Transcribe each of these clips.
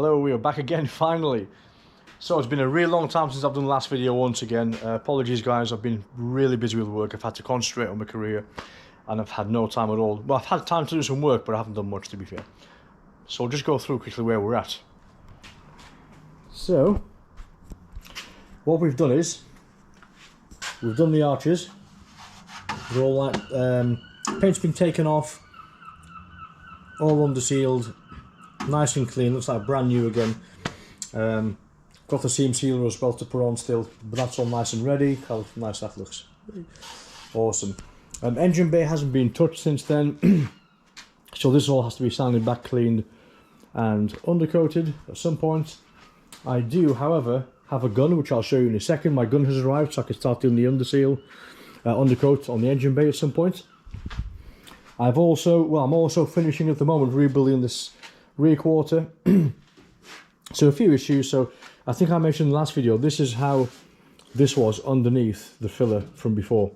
Hello, we are back again finally. So it's been a really long time since I've done the last video once again. Apologies guys, I've been really busy with work. I've had to concentrate on my career and I've had no time at all. Well, I've had time to do some work, but I haven't done much, to be fair. So I'll just go through quickly where we're at. So what we've done is we've done the arches. They're all like paint's been taken off, all under sealed, nice and clean, looks like brand new again. Got the seam sealer as well to put on still, but that's all nice and ready. How nice that looks. Awesome. Engine bay hasn't been touched since then, so this all has to be sanded back, cleaned and undercoated at some point. I do, however, have a gun which I'll show you in a second. My gun has arrived, so I can start doing the undercoat on the engine bay at some point. I'm also finishing at the moment rebuilding this rear quarter. So a few issues. So I think I mentioned in the last video, this is how this was underneath the filler from before.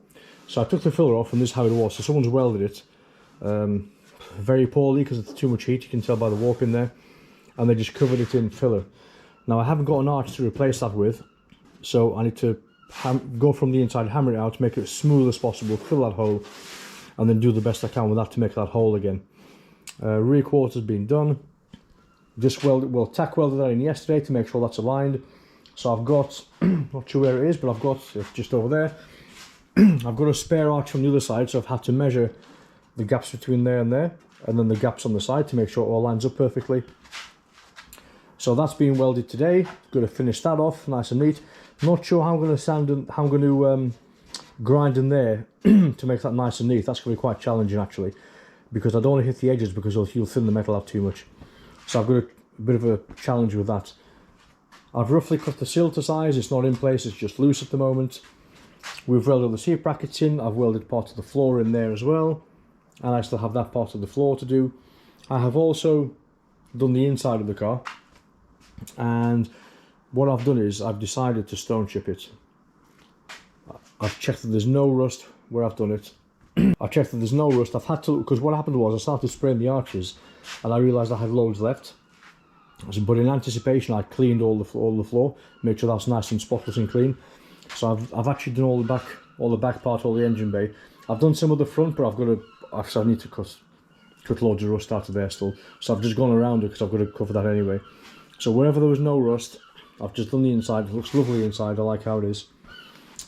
So I took the filler off and this is how it was. So someone's welded it very poorly because it's too much heat, you can tell by the warp in there, and they just covered it in filler. Now I haven't got an arch to replace that with, so I need to go from the inside, hammer it out, make it as smooth as possible, fill that hole, and then do the best I can with that to make that hole again. Rear quarter's been done. Just tack welded that in yesterday to make sure that's aligned. So I've got, not sure where it is, but I've got it just over there. I've got a spare arch from the other side, so I've had to measure the gaps between there, and then the gaps on the side to make sure it all lines up perfectly. So that's being welded today. Going to finish that off nice and neat. Not sure how I'm going to sand and how I'm going to grind in there to make that nice and neat. That's going to be quite challenging actually, because I don't want to hit the edges because you'll thin the metal out too much. So I've got a bit of a challenge with that. I've roughly cut the sill to size. It's not in place, it's just loose at the moment. We've welded the seat brackets in. I've welded part of the floor in there as well, and I still have that part of the floor to do. I have also done the inside of the car, and what I've done is I've decided to stone chip it. I've checked that there's no rust where I've done it. I've checked that there's no rust. I've had to, because what happened was I started spraying the arches and I realised I had loads left. But in anticipation, I cleaned all the floor, make sure that's nice and spotless and clean. So I've actually done all the back part, all the engine bay. I've done some of the front, but I need to cut loads of rust out of there still. So I've just gone around it because I've got to cover that anyway. So wherever there was no rust, I've just done the inside. It looks lovely inside. I like how it is.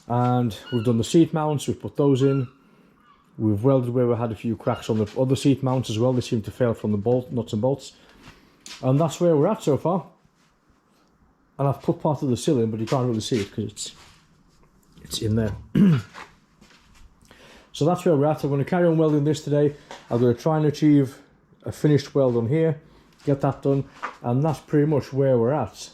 And we've done the seat mounts. We've put those in. We've welded where we had a few cracks on the other seat mounts as well. They seem to fail from the nuts and bolts. And that's where we're at so far. And I've put part of the sill in, but you can't really see it because it's in there. So that's where we're at. I'm going to carry on welding this today. I'm going to try and achieve a finished weld on here, get that done, and that's pretty much where we're at.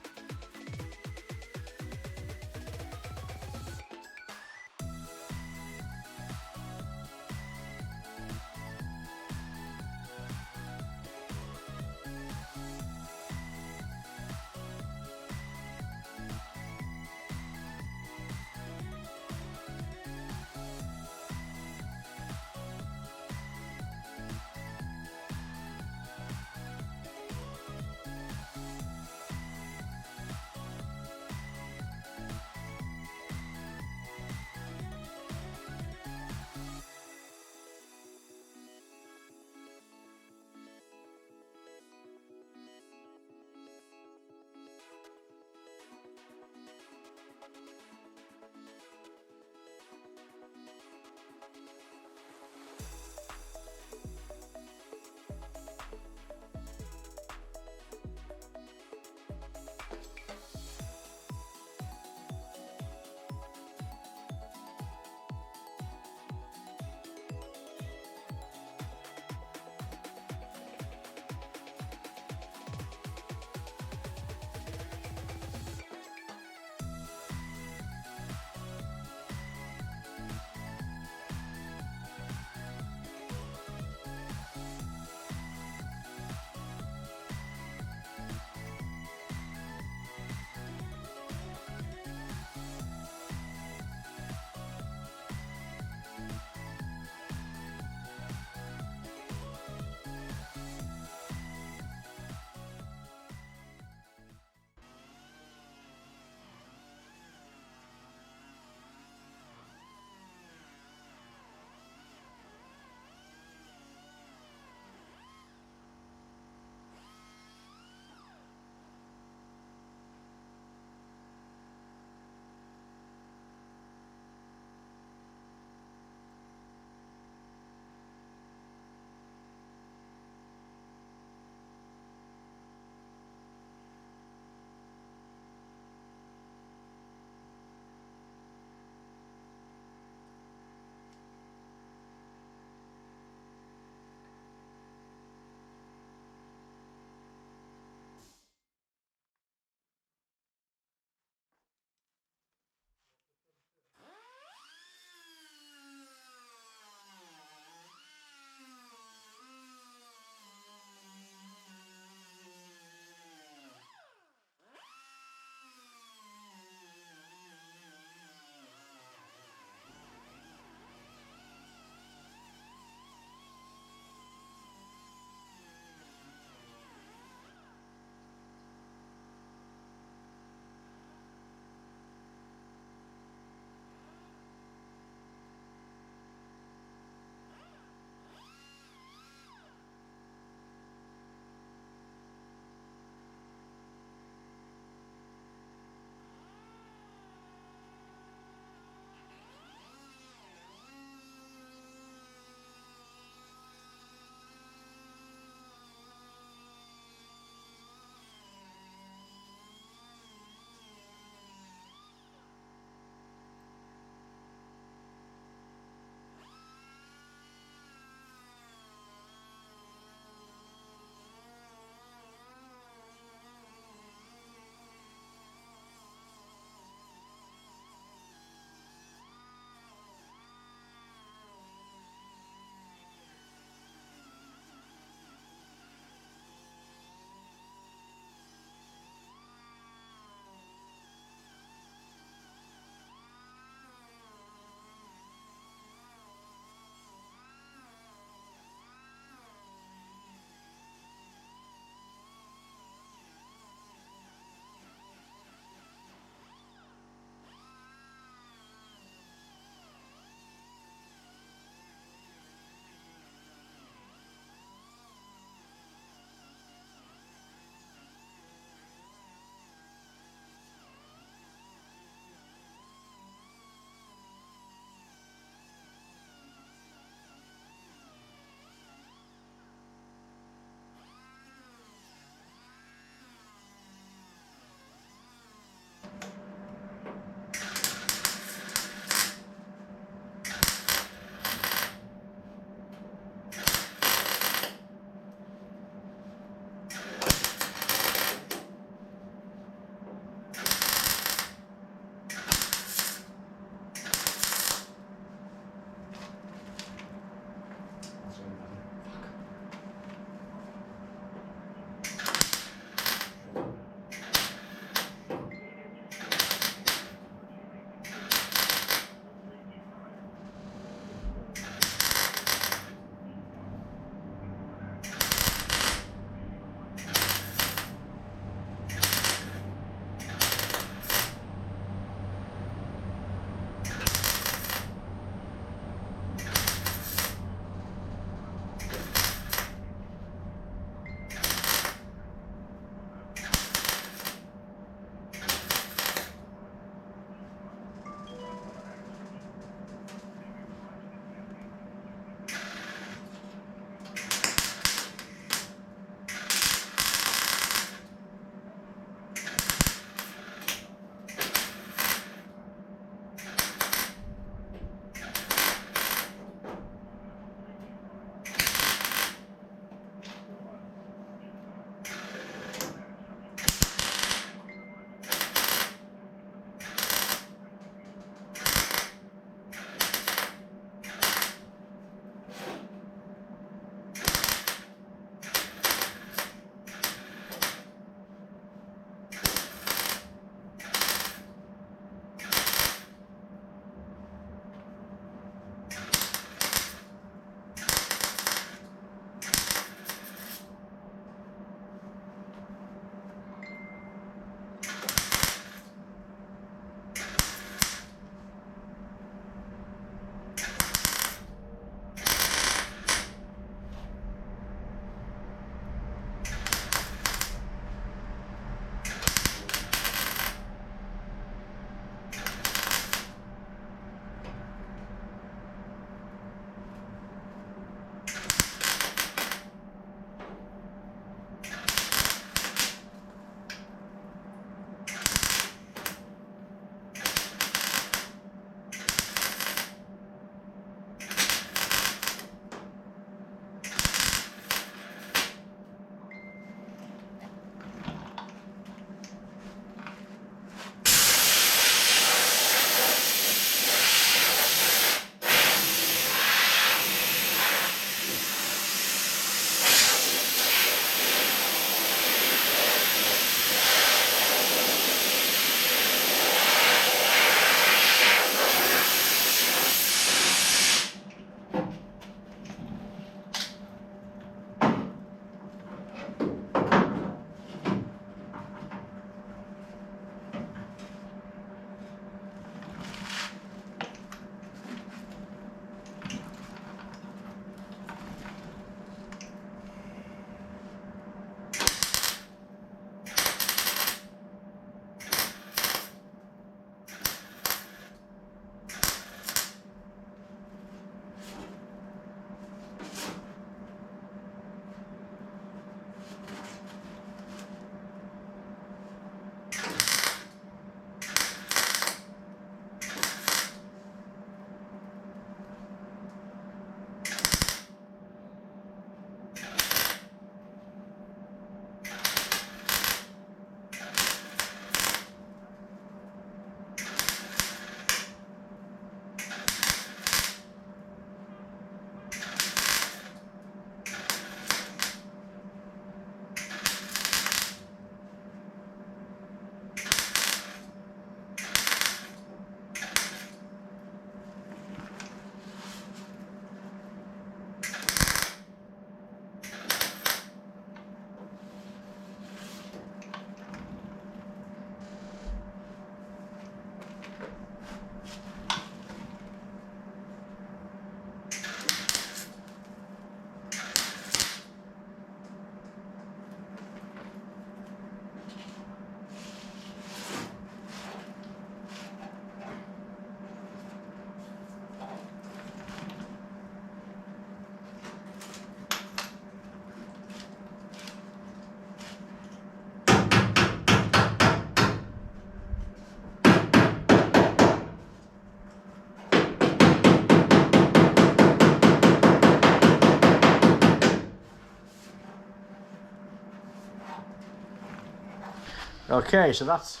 Okay, so that's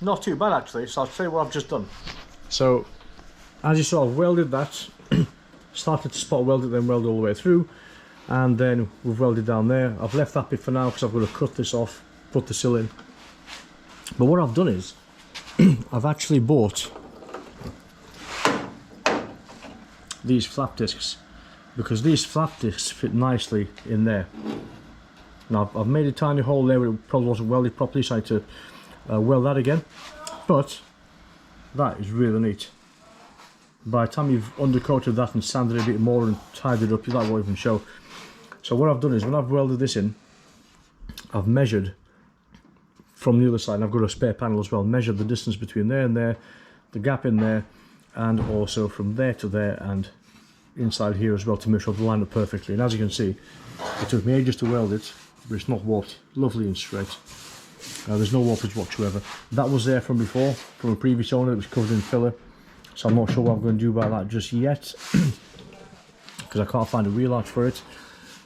not too bad actually. So I'll tell you what I've just done. So as you saw, I've welded that, started to spot weld it, then weld all the way through, and then we've welded down there. I've left that bit for now because I've got to cut this off, put the sill in. But what I've done is, I've actually bought these flap discs, because these flap discs fit nicely in there. Now I've made a tiny hole there where it probably wasn't welded properly, so I had to weld that again. But that is really neat. By the time you've undercoated that and sanded it a bit more and tied it up, that won't even show. So what I've done is, when I've welded this in, I've measured from the other side, and I've got a spare panel as well, measured the distance between there and there, the gap in there, and also from there to there and inside here as well, to make sure they line up perfectly. And as you can see, it took me ages to weld it, but it's not warped, lovely and straight. There's no warpage whatsoever. That was there from before, from a previous owner. It was covered in filler, so I'm not sure what I'm going to do about that just yet, because I can't find a wheel arch for it.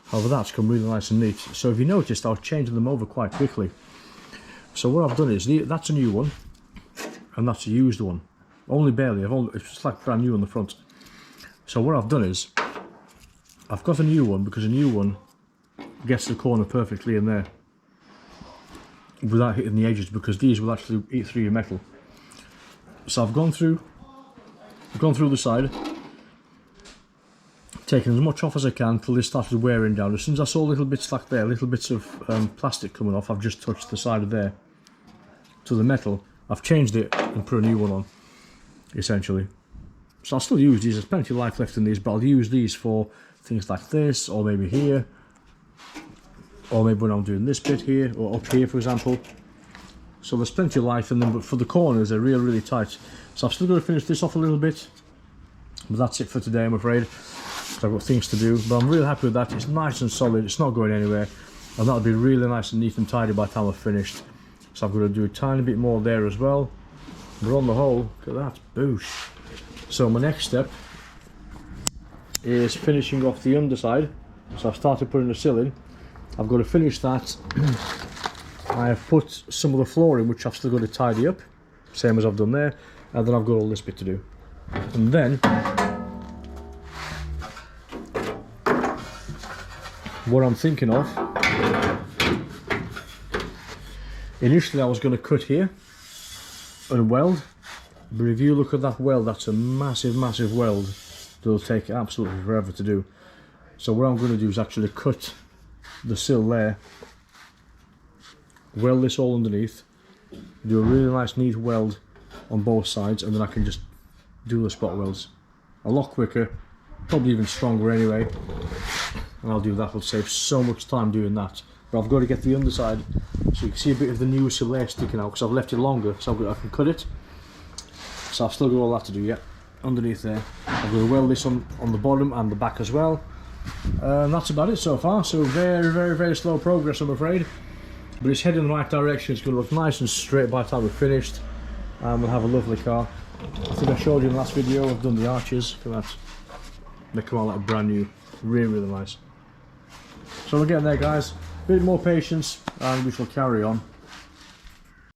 However, that's come really nice and neat. So if you noticed, I was changing them over quite quickly. So what I've done is, that's a new one, and that's a used one. Only barely, it's just like brand new on the front. So what I've done is, I've got a new one, because a new one gets the corner perfectly in there without hitting the edges, because these will actually eat through your metal. So I've gone through the side, taken as much off as I can till this started wearing down. As soon as I saw little bits like there, little bits of plastic coming off, I've just touched the side of there to the metal. I've changed it and put a new one on, essentially. So I'll still use these, there's plenty of life left in these, but I'll use these for things like this, or maybe here, or maybe when I'm doing this bit here, or up here for example. So there's plenty of life in them, but for the corners they're really, really tight. So I've still got to finish this off a little bit, but that's it for today, I'm afraid. So I've got things to do, but I'm really happy with that. It's nice and solid, it's not going anywhere, and that'll be really nice and neat and tidy by the time I've finished. So I've got to do a tiny bit more there as well, but on the whole, look at that, boosh. So my next step is finishing off the underside. So I've started putting the sill in, I've got to finish that. I have put some of the flooring, which I've still got to tidy up, same as I've done there, and then I've got all this bit to do. And then what I'm thinking of, initially I was going to cut here and weld, but if you look at that weld, that's a massive, massive weld that'll take absolutely forever to do. So what I'm going to do is actually cut the sill there, weld this all underneath, do a really nice neat weld on both sides, and then I can just do the spot welds a lot quicker, probably even stronger anyway, and I'll do that. Will save so much time doing that. But I've got to get the underside, so you can see a bit of the new sill there sticking out, because I've left it longer, so I can cut it. So I've still got all that to do yet, underneath there. I'm going to weld this on the bottom and the back as well. And that's about it so far. So very, very, very slow progress, I'm afraid, but it's heading in the right direction. It's going to look nice and straight by the time we're finished, and we'll have a lovely car. I think I showed you in the last video, I've done the arches. Look at that, they come out like brand new, really, really nice. So we're getting there, guys. A bit more patience and we shall carry on.